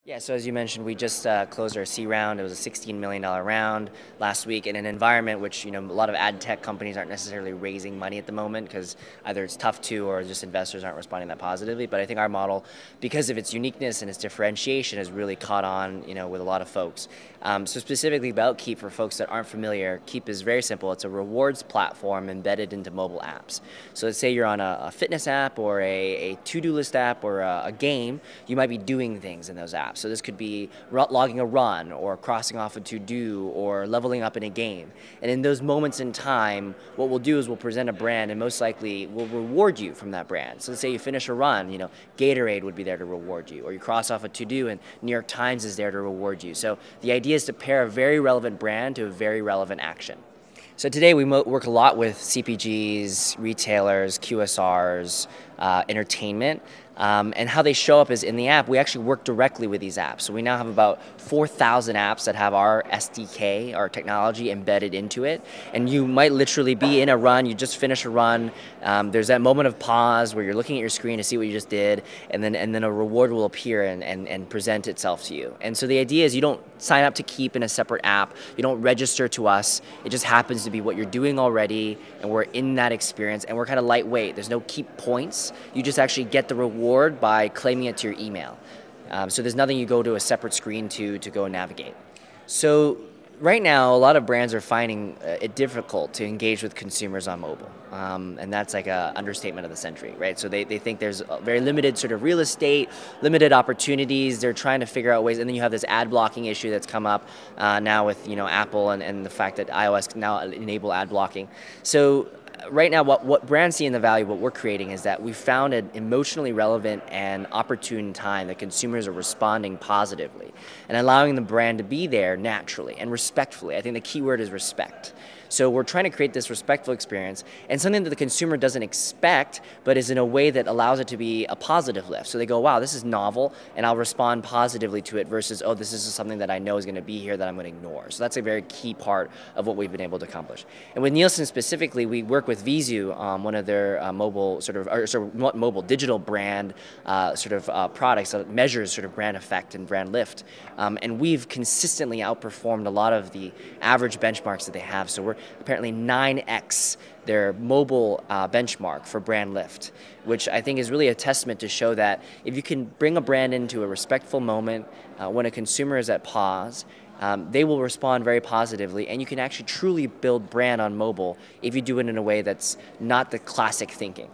Yeah, so as you mentioned, we just closed our C round. It was a $16 million round last week in an environment which, a lot of ad tech companies aren't necessarily raising money at the moment because either it's tough to or just investors aren't responding that positively. But I think our model, because of its uniqueness and its differentiation, has really caught on, with a lot of folks. So specifically about Kiip, for folks that aren't familiar, Kiip is very simple. It's a rewards platform embedded into mobile apps. So let's say you're on a fitness app or a to-do list app or a game, you might be doing things in those apps. So this could be logging a run or crossing off a to-do or leveling up in a game. And in those moments in time, what we'll do is we'll present a brand and most likely we'll reward you from that brand. So let's say you finish a run, Gatorade would be there to reward you, or you cross off a to-do and New York Times is there to reward you. So the idea is to pair a very relevant brand to a very relevant action. So today we work a lot with CPGs, retailers, QSRs, entertainment, and how they show up is in the app. We actually work directly with these apps. So we now have about 4,000 apps that have our SDK, our technology, embedded into it. And you might literally be in a run, you just finish a run, there's that moment of pause where you're looking at your screen to see what you just did, and then a reward will appear and present itself to you. And so the idea is you don't sign up to Kiip in a separate app, you don't register to us, it just happens to be what you're doing already, and we're in that experience, and we're kind of lightweight. There's no Kiip points, you just actually get the reward by claiming it to your email. So there's nothing you go to a separate screen to go and navigate. So right now, a lot of brands are finding it difficult to engage with consumers on mobile. And that's like an understatement of the century, right? So they think there's a very limited sort of real estate, limited opportunities. They're trying to figure out ways, and then you have this ad blocking issue that's come up now with Apple and the fact that iOS can now enable ad blocking. So right now, what brands see in the value, what we're creating is that we found an emotionally relevant and opportune time that consumers are responding positively and allowing the brand to be there naturally and respectfully. I think the key word is respect. So we're trying to create this respectful experience and something that the consumer doesn't expect, but is in a way that allows it to be a positive lift. So they go, wow, this is novel, and I'll respond positively to it versus, oh, this is something that I know is going to be here that I'm going to ignore. So that's a very key part of what we've been able to accomplish. And with Nielsen specifically, we work with Vizu, one of their mobile digital brand products that measures sort of brand effect and brand lift. And we've consistently outperformed a lot of the average benchmarks that they have. So we're apparently 9x their mobile benchmark for brand lift, which I think is really a testament to show that if you can bring a brand into a respectful moment when a consumer is at pause, they will respond very positively, and you can actually truly build brand on mobile if you do it in a way that's not the classic thinking.